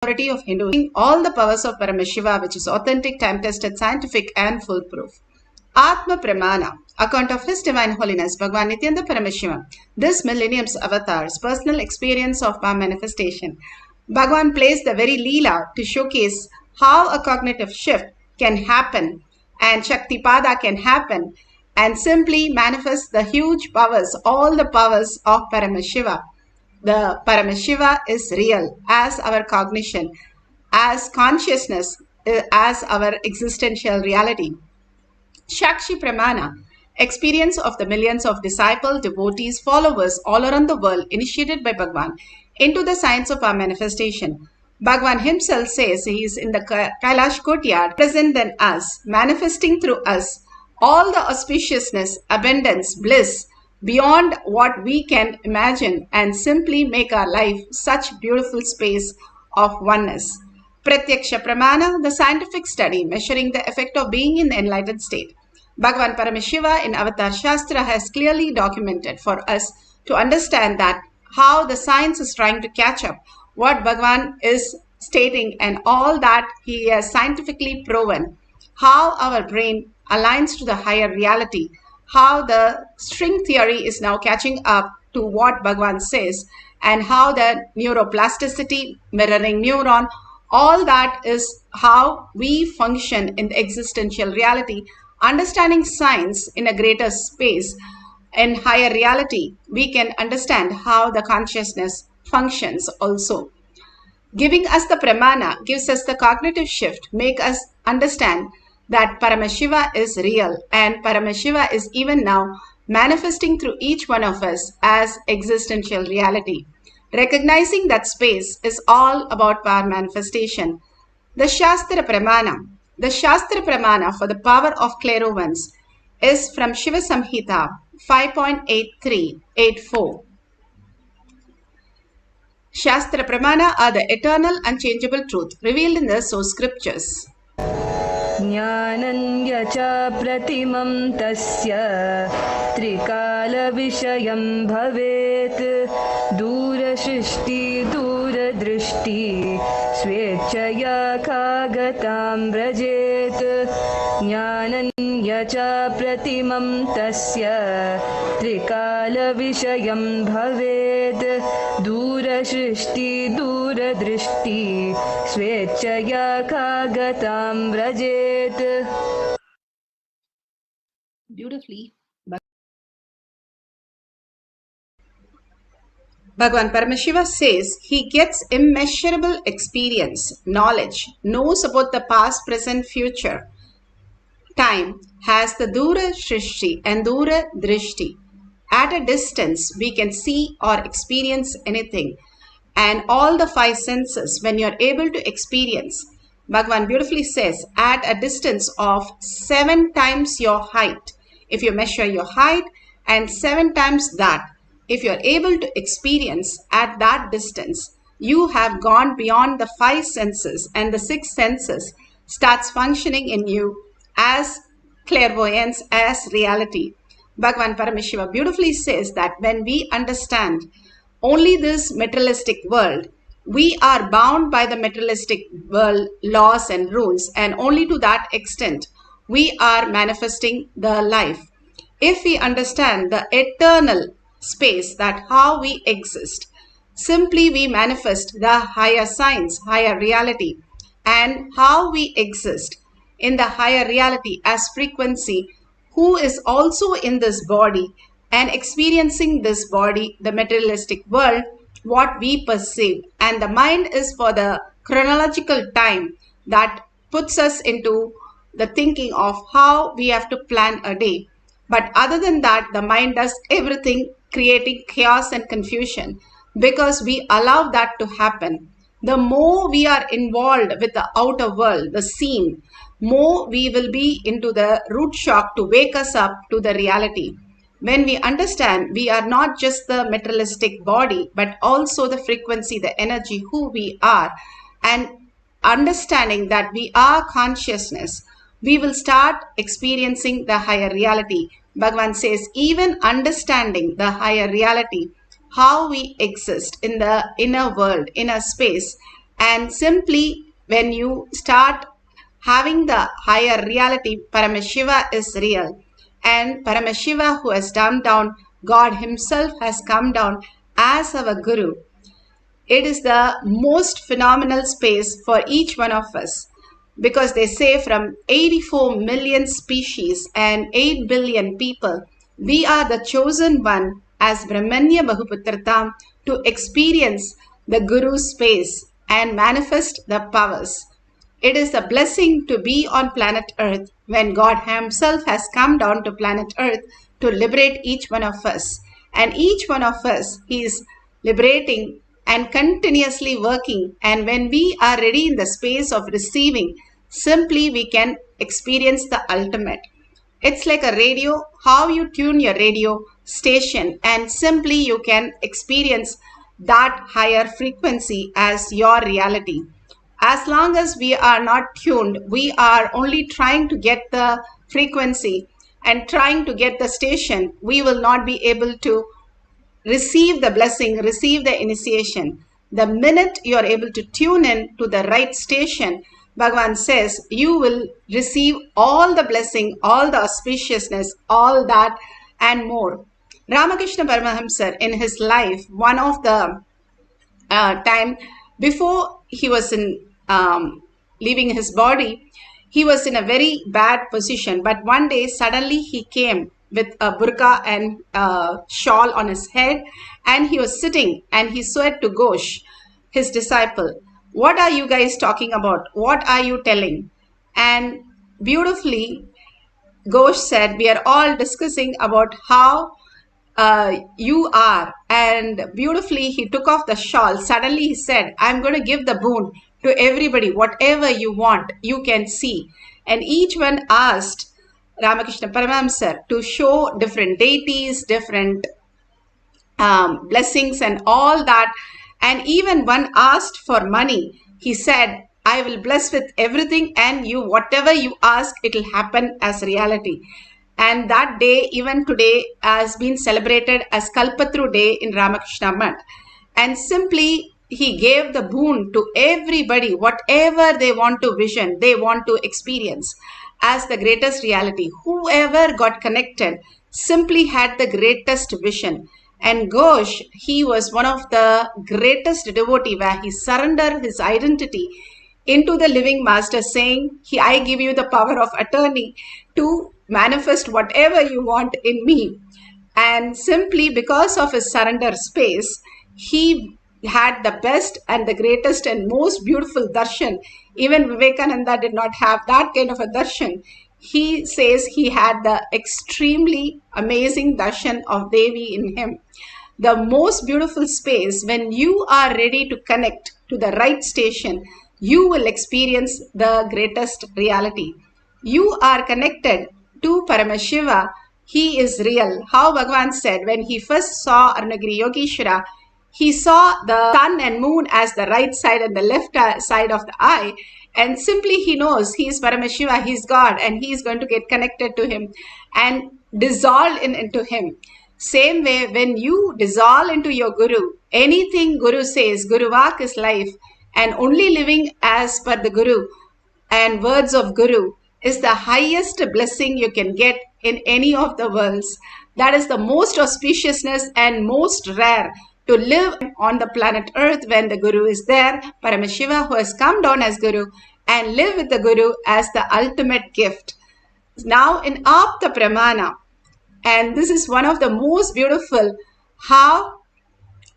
majority of Hindus, all the powers of Paramashiva, which is authentic, time-tested, scientific, and foolproof. Atma Pramana, account of His Divine Holiness, Bhagavan Nithyananda Paramashivam, this millennium's avatar's personal experience of power manifestation. Bhagavan plays the very Leela to showcase how a cognitive shift can happen and Shaktipada can happen and simply manifest the huge powers, all the powers of Paramashiva. The Paramashiva is real as our cognition, as consciousness, as our existential reality. Shakshi Pramana, experience of the millions of disciples, devotees, followers all around the world initiated by Bhagavan into the science of our manifestation. Bhagavan himself says he is in the Kailash courtyard, present than us, manifesting through us all the auspiciousness, abundance, bliss, beyond what we can imagine and simply make our life such beautiful space of oneness. Pratyaksha Pramana, the scientific study measuring the effect of being in the enlightened state. Bhagavan Paramashiva in Avatar Shastra has clearly documented for us to understand that how the science is trying to catch up what Bhagavan is stating and all that he has scientifically proven, how our brain aligns to the higher reality, how the string theory is now catching up to what Bhagavan says, and how the neuroplasticity, mirroring neuron, all that is how we function in the existential reality. Understanding science in a greater space, in higher reality, we can understand how the consciousness functions also. Giving us the pramana gives us the cognitive shift, make us understand that Paramashiva is real and Paramashiva is even now manifesting through each one of us as existential reality. Recognizing that space is all about power manifestation. The Shastra Pramana for the power of clairvoyance is from Shiva Samhita 5.8384. Shastra Pramana are the eternal unchangeable truth revealed in the source scriptures. Jnananya cha pratimam tasya trikala vishayam bhavet dura shrishti dura drishti swechaya kagatam vrajet. Jnananya cha pratimam tasya trikala vishayam bhavet dura shrishti dura drishti swechaya kagatam vrajet. Beautifully. Bhagavan Paramashiva says he gets immeasurable experience, knowledge, knows about the past, present, future. Time has the Dura Shrishti and Dura Drishti. At a distance, we can see or experience anything. And all the five senses, when you are able to experience, Bhagavan beautifully says, at a distance of 7 times your height, if you measure your height, and 7 times that, if you are able to experience at that distance, you have gone beyond the 5 senses and the 6 senses starts functioning in you as clairvoyance, as reality. Bhagavan Paramashiva beautifully says that when we understand only this materialistic world, we are bound by the materialistic world laws and rules, and only to that extent we are manifesting the life. If we understand the eternal space, that how we exist, simply we manifest the higher science, higher reality, and how we exist in the higher reality as frequency, who is also in this body and experiencing this body, the materialistic world, what we perceive. And the mind is for the chronological time that puts us into the thinking of how we have to plan a day. But other than that, the mind does everything, creating chaos and confusion because we allow that to happen. The more we are involved with the outer world, the scene, more we will be into the root shock to wake us up to the reality. When we understand we are not just the materialistic body, but also the frequency, the energy, who we are, and understanding that we are consciousness, we will start experiencing the higher reality. Bhagavan says, even understanding the higher reality, how we exist in the inner world, inner space, And simply when you start having the higher reality, Paramashiva is real. And Paramashiva, who has come down, God himself has come down as our Guru. It is the most phenomenal space for each one of us, because they say from 84 million species and 8 billion people, we are the chosen one as Brahmanya Bahuputratam to experience the Guru space and manifest the powers. It is a blessing to be on planet Earth when God himself has come down to planet Earth to liberate each one of us. And each one of us, he is liberating and continuously working. And when we are ready in the space of receiving, simply we can experience the ultimate. It's like a radio, how you tune your radio station, and simply you can experience that higher frequency as your reality. As long as we are not tuned, we are only trying to get the frequency and trying to get the station, we will not be able to receive the blessing, receive the initiation. The minute you are able to tune in to the right station, Bhagavan says, you will receive all the blessing, all the auspiciousness, all that and more. Ramakrishna Paramahamsa in his life, one of the time before he was in leaving his body, he was in a very bad position. But one day suddenly he came with a burqa and shawl on his head, and he was sitting and he said to Ghosh, his disciple, what are you guys talking about? What are you telling? And beautifully Ghosh said, we are all discussing about how you are. And beautifully he took off the shawl. Suddenly he said, I'm going to give the boon to everybody. Whatever you want, you can see. And each one asked Ramakrishna Paramahamsa to show different deities, different blessings and all that. And even one asked for money. He said, I will bless with everything, and you, whatever you ask, it will happen as reality. And that day, even today, has been celebrated as Kalpatru Day in Ramakrishna Math. And simply, he gave the boon to everybody, whatever they want to vision, they want to experience as the greatest reality. Whoever got connected simply had the greatest vision. And Ghosh, he was one of the greatest devotee, where he surrendered his identity into the living master, saying, I give you the power of attorney to manifest whatever you want in me. And simply because of his surrender space, he had the best and the greatest and most beautiful darshan. Even Vivekananda did not have that kind of a darshan. He says he had the extremely amazing darshan of Devi in him. The most beautiful space, when you are ready to connect to the right station, you will experience the greatest reality. You are connected to Paramashiva. He is real. How Bhagavan said, when he first saw Arunagiri Yogeshwara, he saw the sun and moon as the right side and the left side of the eye. And simply he knows he is Paramashiva, he is God, and he is going to get connected to him and dissolve into him. Same way, when you dissolve into your Guru, anything Guru says, Guru Vak is life, and only living as per the Guru and words of Guru is the highest blessing you can get in any of the worlds. That is the most auspiciousness and most rare, to live on the planet Earth when the Guru is there, Paramashiva, who has come down as Guru, and live with the Guru as the ultimate gift. Now in Apta Pramana, and this is one of the most beautiful, how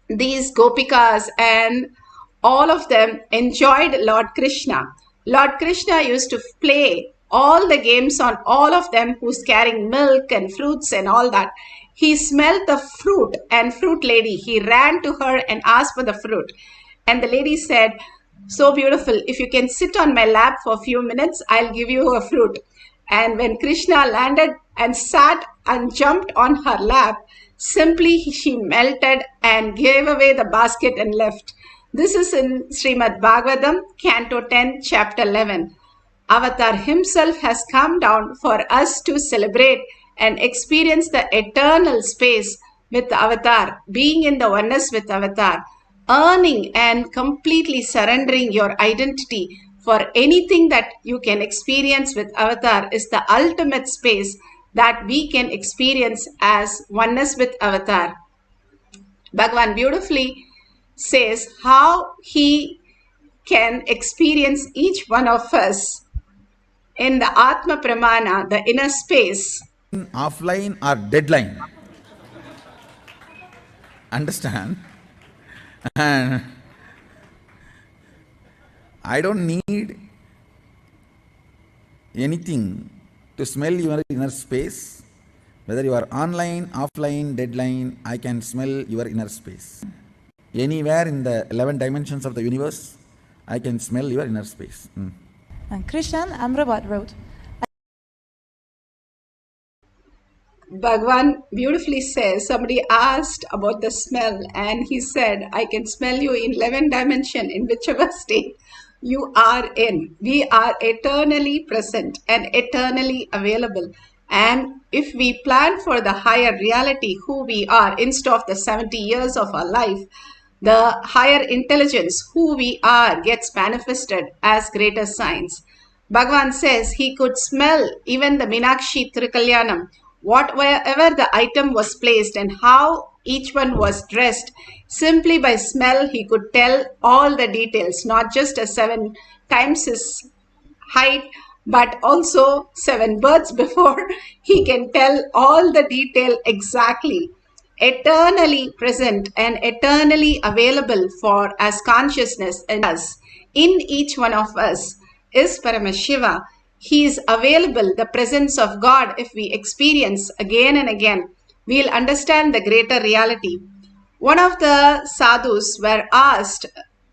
these Gopikas and all of them enjoyed Lord Krishna. Lord Krishna used to play all the games on all of them who's carrying milk and fruits and all that. He smelled the fruit and fruit lady. He ran to her and asked for the fruit. And the lady said, so beautiful, if you can sit on my lap for a few minutes, I'll give you a fruit. And when Krishna landed and sat and jumped on her lap, simply she melted and gave away the basket and left. This is in Srimad Bhagavatam, Canto 10, Chapter 11. Avatar himself has come down for us to celebrate and experience the eternal space with the Avatar, being in the oneness with Avatar. earning and completely surrendering your identity for anything that you can experience with Avatar is the ultimate space that we can experience as oneness with Avatar. Bhagavan beautifully says how he can experience each one of us in the Atma Pramana, the inner space. Offline or deadline. Understand? And I don't need anything to smell your inner space. Whether you are online, offline, deadline, I can smell your inner space. Anywhere in the 11 dimensions of the universe, I can smell your inner space. And Krishan Amrabat wrote, Bhagwan beautifully says, somebody asked about the smell and he said, I can smell you in 11 dimension in whichever state you are in. We are eternally present and eternally available. And if we plan for the higher reality, who we are, instead of the 70 years of our life, the higher intelligence, who we are, gets manifested as greater signs. Bhagavan says he could smell even the Minakshi Trikalyanam, whatever the item was placed and how each one was dressed. Simply by smell, he could tell all the details, not just a 7 times his height, but also 7 births before. He can tell all the detail exactly. Eternally present and eternally available for as consciousness in us, in each one of us, is Paramashiva. He is available, the presence of God. If we experience again and again, we'll understand the greater reality. One of the sadhus were asked,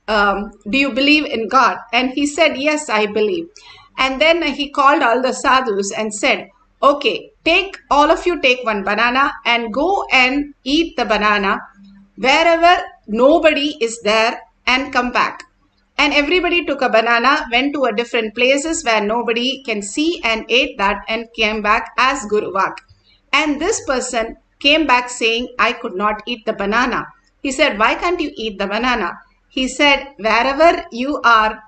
do you believe in God? And he said, yes, I believe. And then he called all the sadhus and said, okay, all of you take one banana and go and eat the banana wherever nobody is there and come back. And everybody took a banana, went to a different places where nobody can see and ate that and came back as Guru Vak. And this person came back saying, I could not eat the banana. He said, why can't you eat the banana? He said, wherever you are,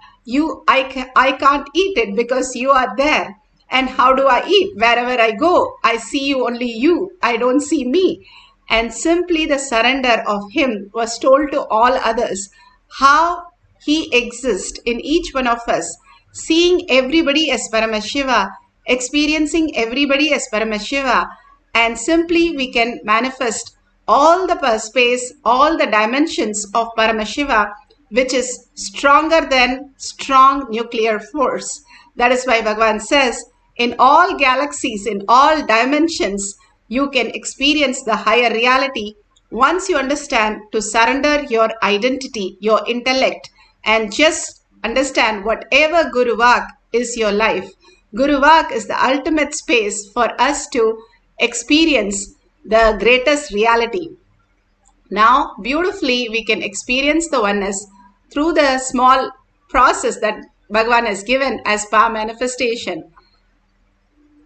I can't eat it because you are there. And how do I eat? Wherever I go, I see you, only you. I don't see me. And simply the surrender of him was told to all others how he exists in each one of us, seeing everybody as Paramashiva, experiencing everybody as Paramashiva, and simply we can manifest all the space, all the dimensions of Paramashiva, which is stronger than strong nuclear force. That is why Bhagavan says, in all galaxies, in all dimensions, you can experience the higher reality once you understand to surrender your identity, your intellect, and just understand whatever Guru Vak is your life. Guru Vak is the ultimate space for us to experience the greatest reality. Now, beautifully, we can experience the oneness through the small process that Bhagavan has given as power manifestation.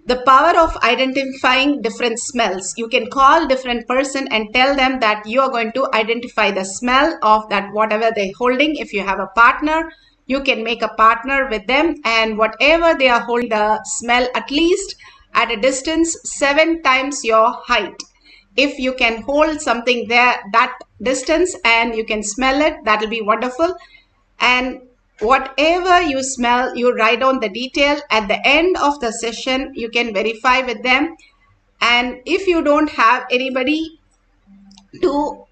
The power of identifying different smells. You can call different person and tell them that you are going to identify the smell of that whatever they're holding. If you have a partner, you can make a partner with them, and whatever they are holding, the smell at least at a distance 7 times your height. If you can hold something there that distance and you can smell it, that will be wonderful. And whatever you smell, you write down the detail. At the end of the session, you can verify with them. And if you don't have anybody to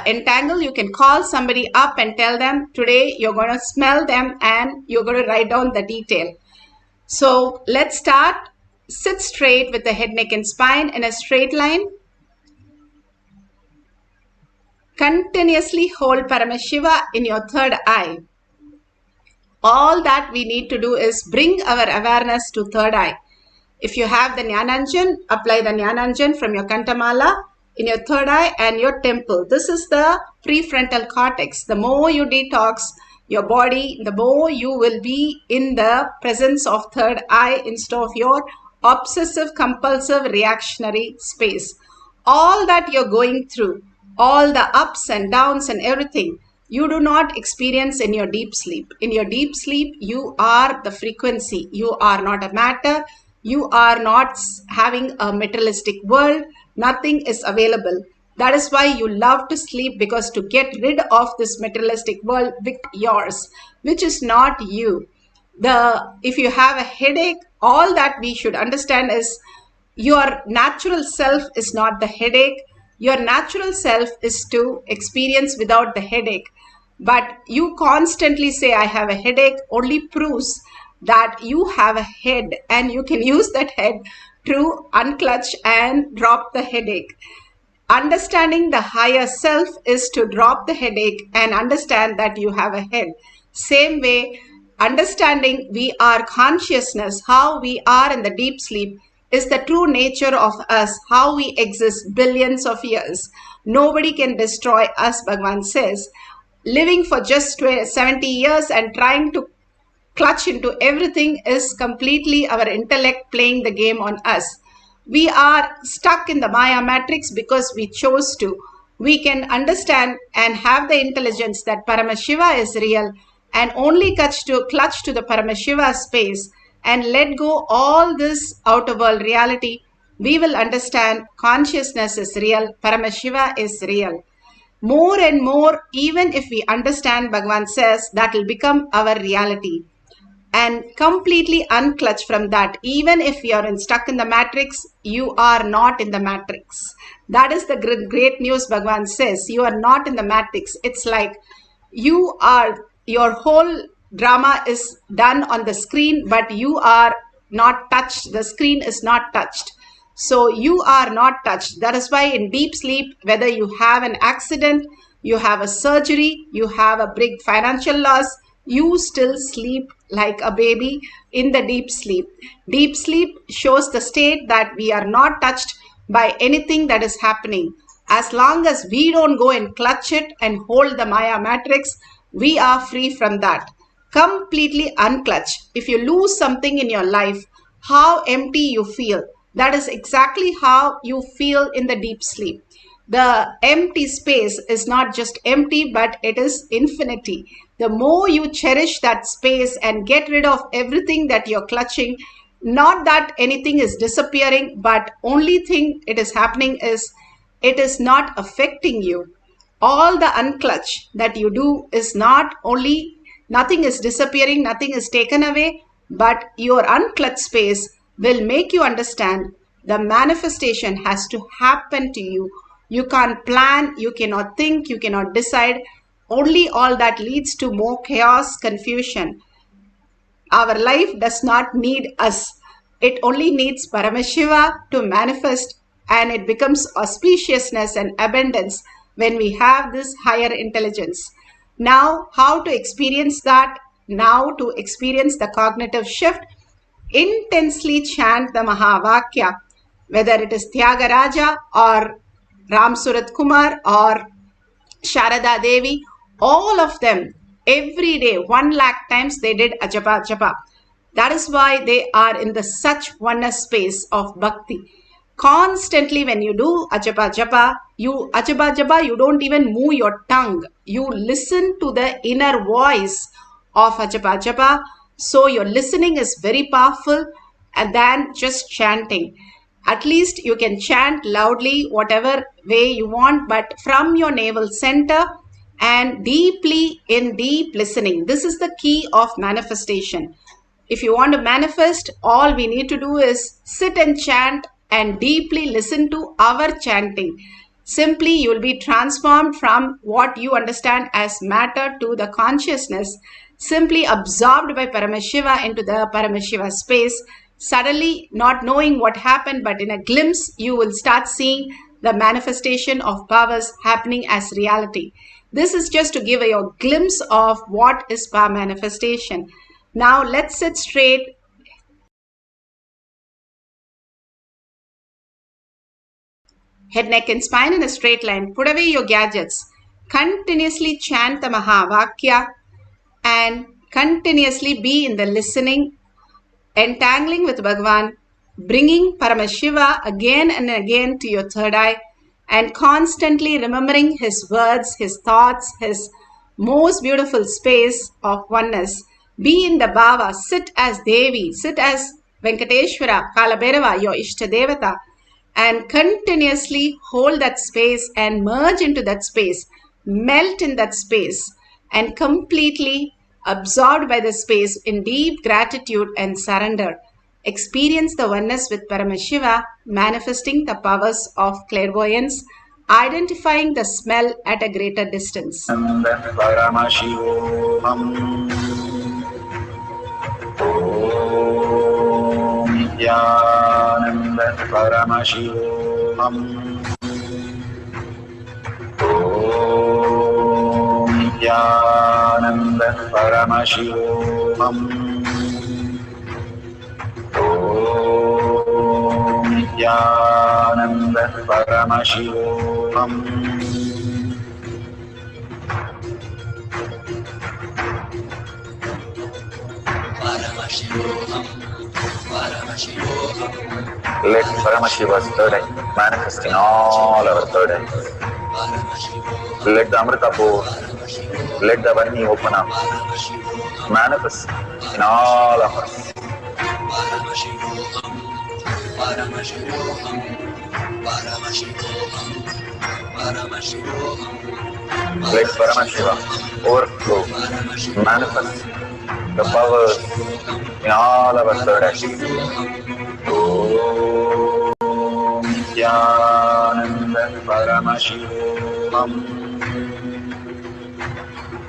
entangle, you can call somebody up and tell them, today you're going to smell them and you're going to write down the detail. So let's start. Sit straight with the head, neck and spine in a straight line. Continuously hold Paramashiva in your third eye. All that we need to do is bring our awareness to third eye. If you have the Jnananjan, apply the Jnananjan from your Kantamala in your third eye and your temple. This is the prefrontal cortex. The more you detox your body, the more you will be in the presence of third eye instead of your obsessive compulsive reactionary space. All that you're going through, all the ups and downs and everything, you do not experience in your deep sleep. In your deep sleep, you are the frequency. You are not a matter. You are not having a materialistic world. Nothing is available. That is why you love to sleep, because to get rid of this materialistic world with yours, which is not you. If you have a headache, all that we should understand is your natural self is not the headache. Your natural self is to experience without the headache. But you constantly say, I have a headache, only proves that you have a head, and you can use that head to unclutch and drop the headache. Understanding the higher self is to drop the headache and understand that you have a head. Same way, understanding we are consciousness, how we are in the deep sleep, is the true nature of us, how we exist billions of years. Nobody can destroy us, Bhagavan says. Living for just 70 years and trying to clutch into everything is completely our intellect playing the game on us. We are stuck in the Maya matrix because we chose to. We can understand and have the intelligence that Paramashiva is real, and only clutch to the Paramashiva space and let go all this outer world reality. We will understand consciousness is real, Paramashiva is real. More and more, even if we understand, Bhagavan says, that will become our reality. And completely unclutch from that. Even if you are stuck in the matrix, you are not in the matrix. That is the great news. Bhagavan says you are not in the matrix. It's like your whole drama is done on the screen, but you are not touched. The screen is not touched. So you are not touched. That is why in deep sleep, whether you have an accident, you have a surgery, you have a big financial loss, you still sleep like a baby in the deep sleep. Deep sleep shows the state that we are not touched by anything that is happening. As long as we don't go and clutch it and hold the Maya matrix, we are free from that. Completely unclutch. If you lose something in your life, how empty you feel. That is exactly how you feel in the deep sleep. The empty space is not just empty, but it is infinity. The more you cherish that space and get rid of everything that you're clutching, not that anything is disappearing, but only thing it is happening is it is not affecting you. All the unclutch that you do is not only, nothing is disappearing, nothing is taken away, but your unclutched space will make you understand the manifestation has to happen to you. You can't plan, you cannot think, you cannot decide. Only all that leads to more chaos, confusion. Our life does not need us. It only needs Paramashiva to manifest, and it becomes auspiciousness and abundance when we have this higher intelligence. Now, how to experience that? Now, to experience the cognitive shift, intensely chant the Mahavakya, whether it is Tyagaraja or Ram Surat Kumar or Sharada Devi, all of them, every day, 1,00,000 times they did Ajapa Japa. That is why they are in the such oneness space of bhakti. Constantly when you do Ajapa Japa, you don't even move your tongue. You listen to the inner voice of Ajapa Japa. So your listening is very powerful than just chanting. At least you can chant loudly, whatever way you want, but from your navel center and deeply in deep listening. This is the key of manifestation. If you want to manifest, all we need to do is sit and chant and deeply listen to our chanting. Simply, you will be transformed from what you understand as matter to the consciousness, simply absorbed by Paramashiva into the Paramashiva space. Suddenly, not knowing what happened, but in a glimpse, you will start seeing the manifestation of powers happening as reality. This is just to give you a glimpse of what is power manifestation. Now, let's sit straight. Head, neck and spine in a straight line. Put away your gadgets. Continuously chant the Mahavakya and continuously be in the listening, entangling with Bhagavan, bringing Paramashiva again and again to your third eye, and constantly remembering his words, his thoughts, his most beautiful space of oneness. Be in the bhava, sit as Devi, sit as Venkateshwara, Kalabhairava, your Ishtadevata, and continuously hold that space and merge into that space, melt in that space, and completely absorbed by the space in deep gratitude and surrender. Experience the oneness with Paramashiva, manifesting the powers of clairvoyance, identifying the smell at a greater distance. Paramashivoham. Om Nithyananda Paramashivoham. Om Nithyananda Paramashivoham. Om Nithyananda Paramashivoham. Let Paramashiva's third eye manifest in all our third eyes. Let the Amrita-pur, let the Varni open up, manifest in all of us. Let Paramashiva overflow, manifest the powers in all our third eyes. Om Nithyananda Paramashivoham.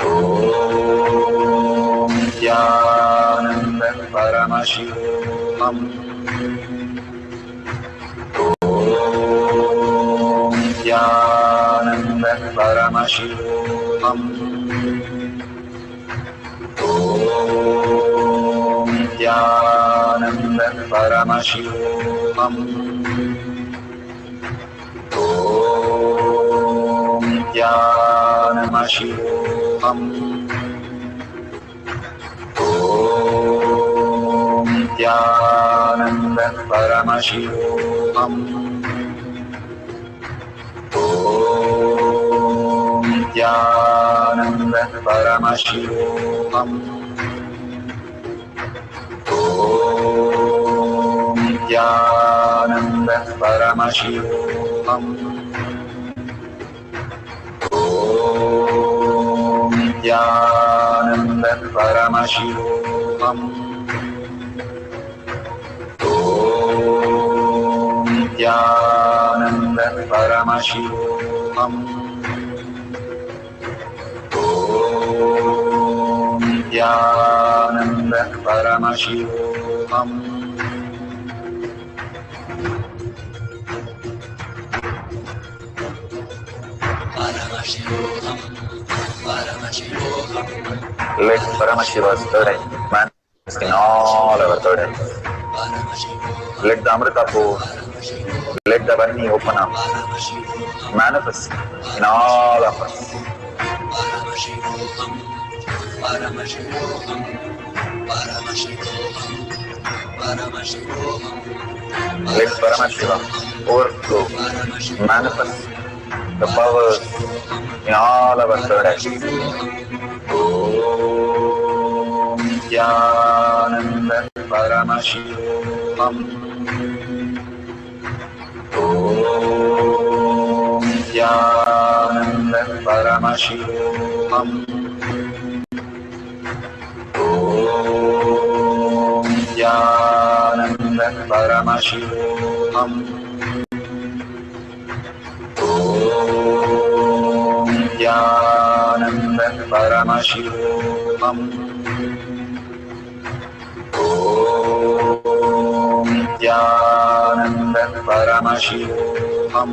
Om Nithyananda Paramashivoham. Om Nithyananda Paramashivoham. Om Nithyananda Paramashivoham. Om Nithyanamashivham. Om Nithyananda Paramashivoham. Om Nithyananda Paramashivoham. Om Nithyananda Paramashivoham. Om Nithyananda Paramashivoham. Om Nithyananda Paramashivoham. Om Nithyananda Paramashivoham. Let Paramashiva's third eye manifest in all our third eyes. Let the Amrita-pur, let the Varni open up, manifest in all of us. Let Paramashiva overflow, manifest the powers in all our third eyes. Om Nithyananda Paramashivoham. Om Nithyananda Paramashivoham. Om Nithyananda Paramashivoham. Om Nithyananda Paramashivoham. Om Nithyananda Paramashivoham.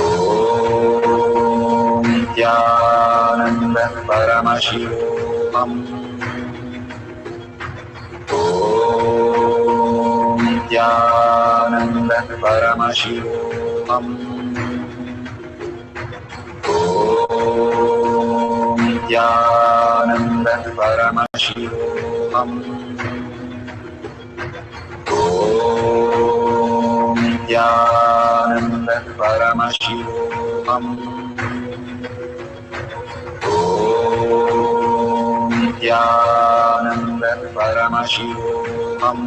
Om Nithyananda Paramashivoham. Om Nithyananda Paramashivoham. Om Nithyananda Paramashivoham. Om Nithyananda Paramashivoham. Nithyananda Paramashivoham.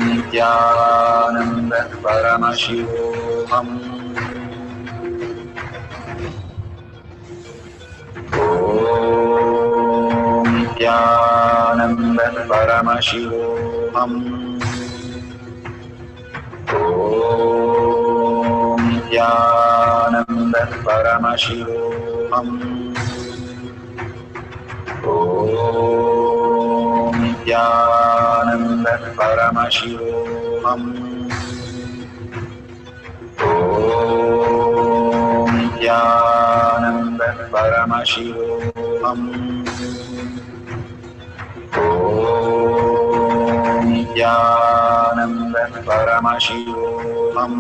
Nithyananda Paramashivoham. Nithyananda Paramashivoham. Nithyananda Paramashivoham. Nithyananda Paramashivoham. Nithyananda Paramashivoham. Nithyananda Paramashivoham.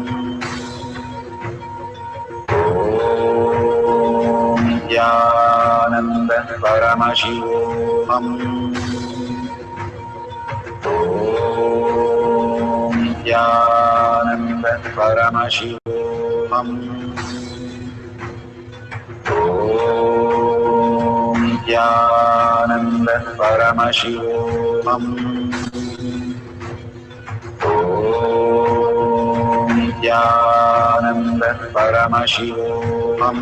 Nithyananda Paramashivoham. Nithyananda Paramashivoham. Nithyananda Paramashivoham. Nithyananda Paramashivoham.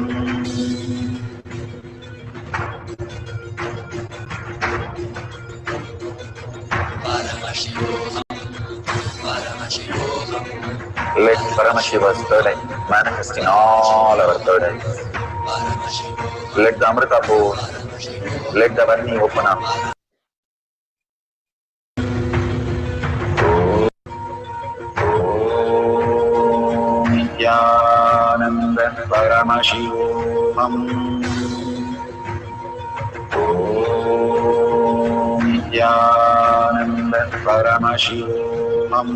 Let Paramashiva's third eye manifest in all our third eyes. Let the Amrita pour, let the Varni open up. Nithyananda Paramashivoham. Nithyananda Paramashivoham.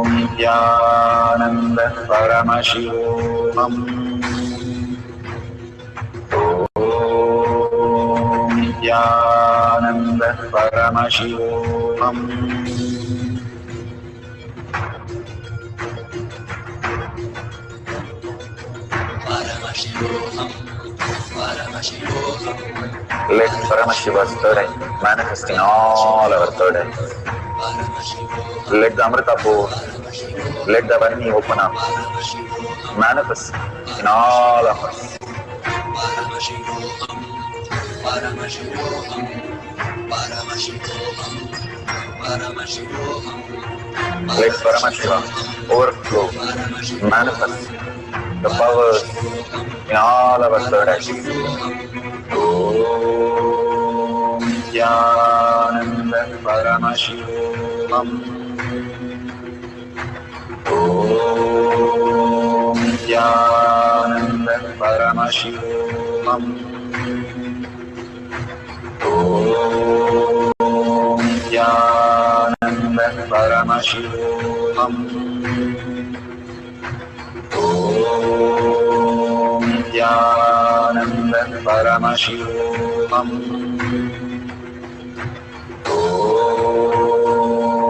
Nithyananda Paramashivoham. Nithyananda Paramashivoham. Let Paramashiva's third eye manifest in all our third eyes. Let the Amrita pour, let the Varni open up, manifest in all of us. Let Paramashiva overflow, manifest the powers in all our third eyes. Om Nithyananda Paramashivoham. Om Nithyananda Paramashivoham. Om Nithyananda Paramashivoham. Om Nithyananda Paramashivoham. Om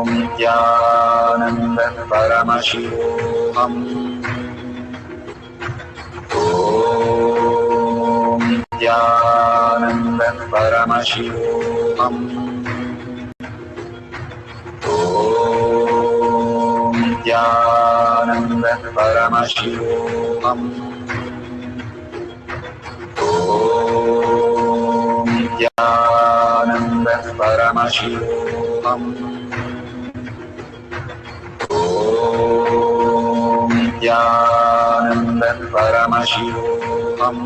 Nithyananda Paramashivoham. Om Nithyananda Paramashivoham. Om Nithyananda Paramashivoham. Om Nithyananda Paramashivoham. Om Nithyananda Paramashivoham.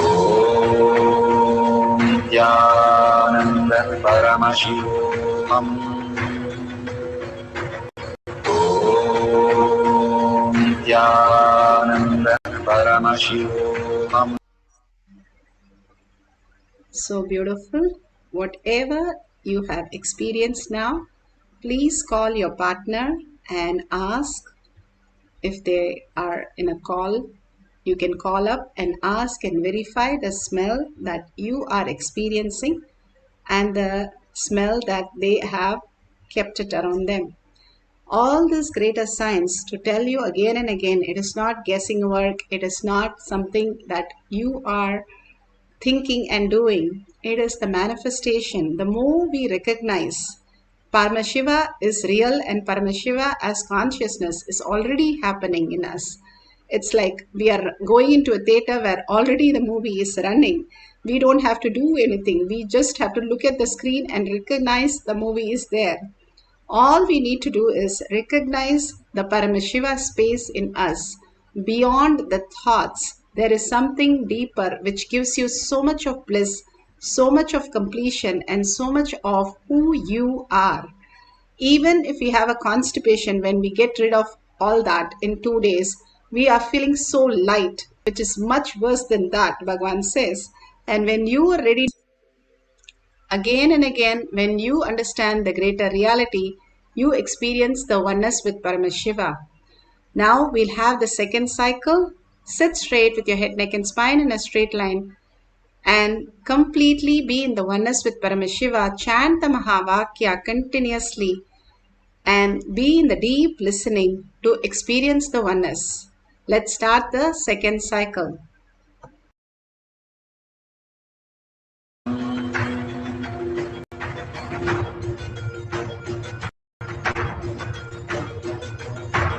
Om Nithyananda Paramashivoham. Om Nithyananda Paramashivoham. So beautiful. Whatever you have experienced now, please call your partner and ask if they are in a call. You can call up and ask and verify the smell that you are experiencing and the smell that they have kept it around them. all this greater science to tell you again and again, it is not guessing work, it is not something that you are thinking and doing. It is the manifestation. The more we recognize Paramashiva is real and Paramashiva as consciousness is already happening in us. It's like we are going into a theater where already the movie is running. We don't have to do anything. We just have to look at the screen and recognize the movie is there. All we need to do is recognize the Paramashiva space in us. Beyond the thoughts, there is something deeper which gives you so much of bliss, so much of completion, and so much of who you are. Even if we have a constipation, when we get rid of all that in 2 days, we are feeling so light, which is much worse than that, Bhagavan says. And when you are ready, again and again, when you understand the greater reality, you experience the oneness with Paramashiva. Now we'll have the second cycle. Sit straight with your head, neck and spine in a straight line and completely be in the oneness with Paramashiva. Chant the Mahavakya continuously and be in the deep listening to experience the oneness. Let's start the second cycle.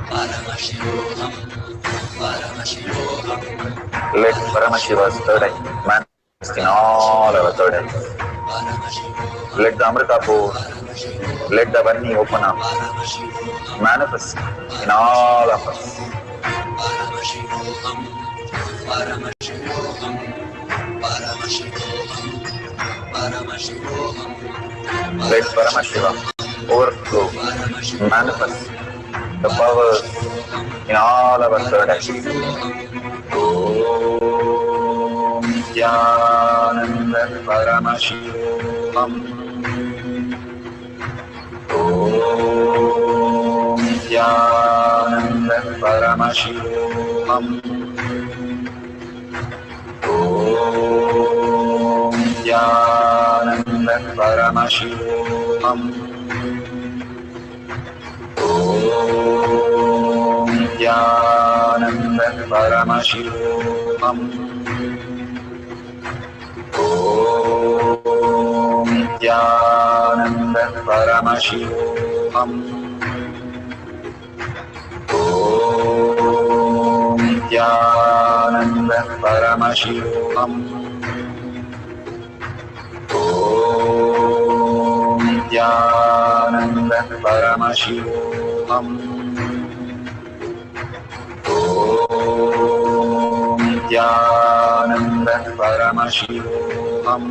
Paramashivoham, Paramashivoham. Let Paramashiva's third eye manifest in all our third eyes. Let the Amrita pour, let the Varni open up, manifest in all of us. Paramashivoham, Paramashivoham, Paramashivoham, Paramashivoham. Let Paramashiva overflow, manifest the powers in all our third eyes. Om Nithyananda Paramashivam. Om Nithyananda Paramashivam. Om Nithyananda Paramashivam. Om Nithyananda Paramashivoham. Om Nithyananda Paramashivoham. Om Nithyananda Paramashivoham. Om Nithyananda Paramashivoham. Om Nithyananda Paramashivoham. Om Nithyananda Paramashivoham. Om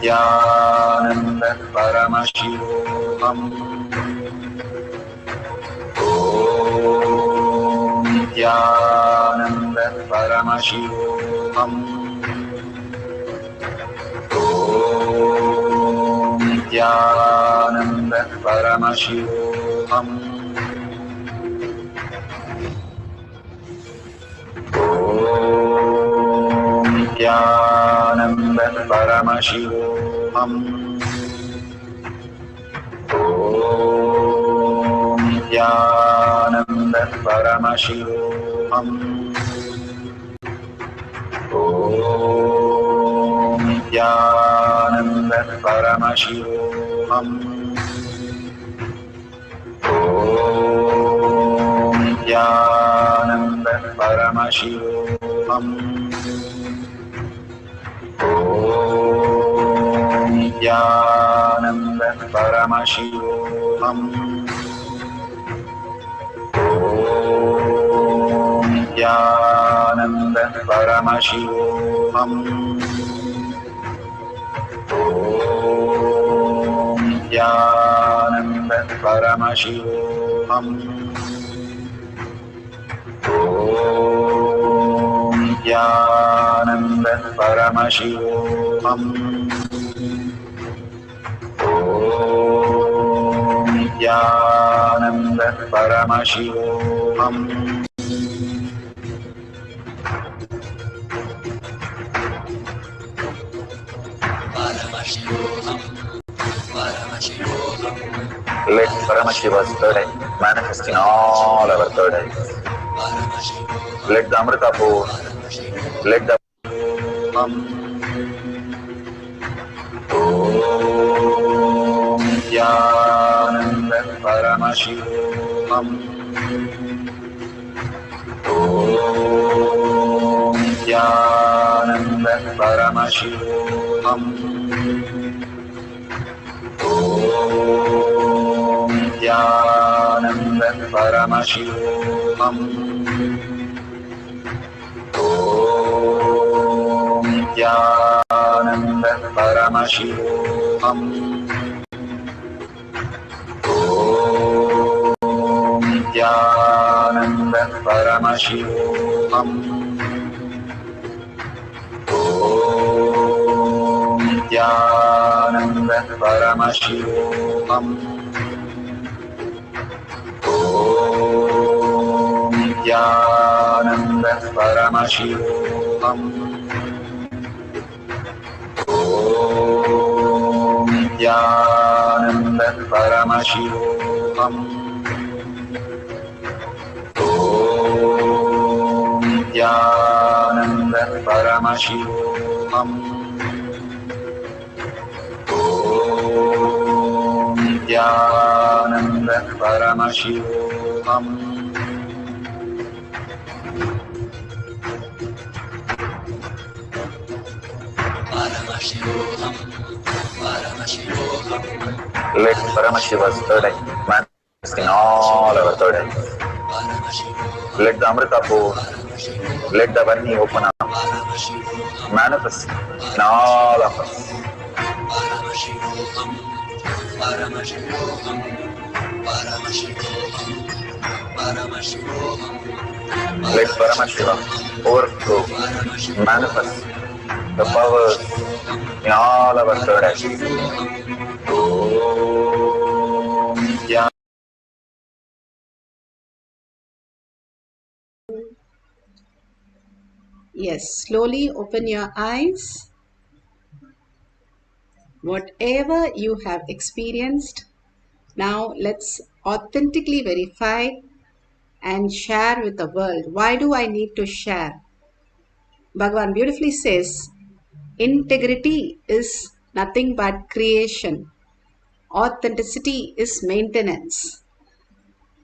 Nithyananda Paramashivoham. Om Nithyananda Paramashivoham. Om Nithyananda Paramashivoham. Om Nithyananda Paramashivoham. Om Nithyananda Paramashivoham. Om Nithyananda Paramashivoham. Om Nithyananda Paramashivoham. Om Nithyananda Paramashivoham. Om Nithyananda Paramashivoham. Om Nithyananda Paramashivoham. Om Nithyananda Paramashivoham. Paramashivoham, Let Paramashiva's third eye manifest in all our third eyes. Let the Amrita pour, let the Om Nithyananda Paramashivam. Om Nithyananda Paramashivoham. Om Nithyananda Paramashivoham. Om Nithyananda Paramashivoham. Om Nithyananda Paramashivoham. Om Nithyananda Paramashivoham. Om Nithyananda Paramashivoham. Om Nithyananda Paramashivoham. Om Nithyananda Paramashivoham. Om Nithyananda Paramashivoham. Let Paramashiva's third eye manifest in all our third eyes. Let the Amrita pour, let the Varni open up, manifest in all of us. Let Paramashiva overflow, manifest the powers in all our third eyes. Om Nithyananda. Yes, slowly open your eyes. Whatever you have experienced, now let's authentically verify and share with the world. Why do I need to share? Bhagavan beautifully says, integrity is nothing but creation. Authenticity is maintenance.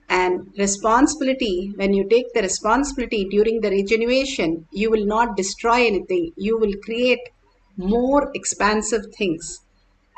And responsibility, when you take the responsibility during the regeneration, you will not destroy anything. You will create more expansive things.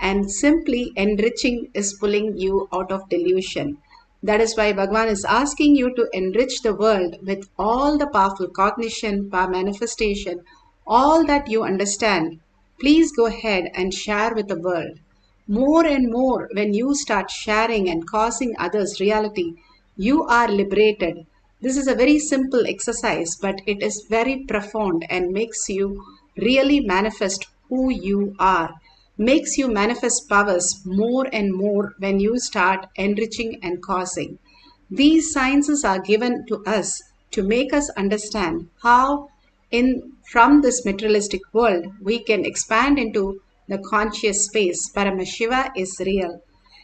And simply enriching is pulling you out of delusion. That is why Bhagavan is asking you to enrich the world with all the powerful cognition, power manifestation, all that you understand. Please go ahead and share with the world. More and more, when you start sharing and causing others reality, you are liberated. This is a very simple exercise, but it is very profound and makes you really manifest who you are. Makes you manifest powers more and more when you start enriching and causing. These sciences are given to us to make us understand how from this materialistic world we can expand into the conscious space. Paramashiva is real.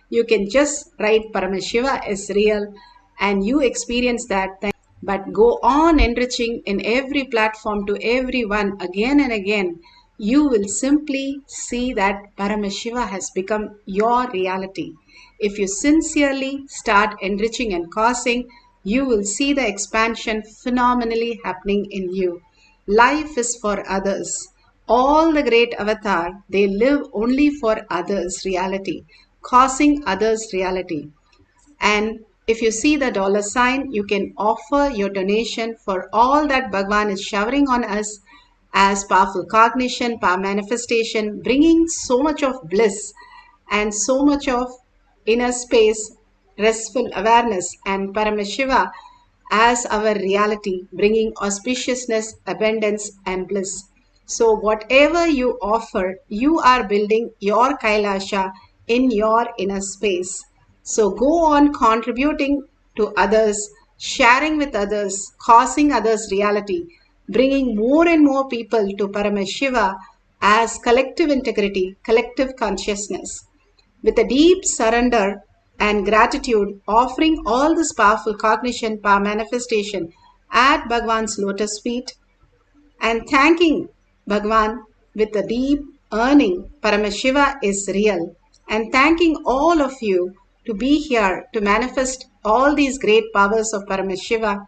You can just write Paramashiva is real and you experience that thing. But go on enriching in every platform to everyone again and again. You will simply see that Paramashiva has become your reality. If you sincerely start enriching and causing, you will see the expansion phenomenally happening in you. Life is for others. All the great avatar, they live only for others' reality, causing others' reality. And if you see the dollar sign, you can offer your donation for all that Bhagavan is showering on us as powerful cognition, power manifestation, bringing so much of bliss and so much of inner space, restful awareness, and Paramashiva as our reality, bringing auspiciousness, abundance, and bliss. So whatever you offer, you are building your Kailasha in your inner space. So go on contributing to others, sharing with others, causing others reality, bringing more and more people to Paramashiva as collective integrity, collective consciousness. With a deep surrender and gratitude, offering all this powerful cognition, power manifestation at Bhagwan's lotus feet, and thanking Bhagwan with a deep earning, Paramashiva is real, and thanking all of you to be here to manifest all these great powers of Paramashiva.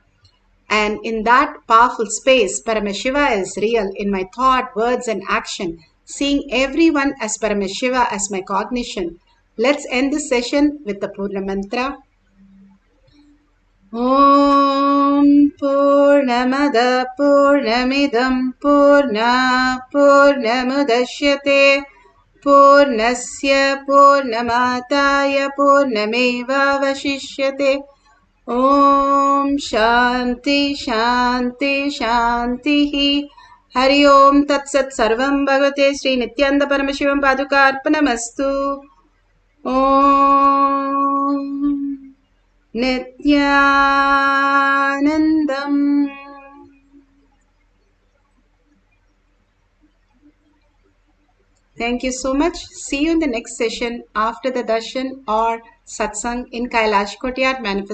And in that powerful space, Paramashiva is real in my thought, words, and action, seeing everyone as Paramashiva as my cognition. Let's end this session with the Purna Mantra. Om Purnamada Purnamidam Purna Purnamudashyate Purnasya Purnamataya Purnameva Vashishyate. Om Shanti Shanti Shanti. Hari Om Tat Sat Sarvam Bhagavate Sri Nithyananda Paramashivam Paduka Arpanamastu. Om Nithyanandam. Thank you so much. See you in the next session after the darshan or satsang in Kailash Kotyat Manifestation.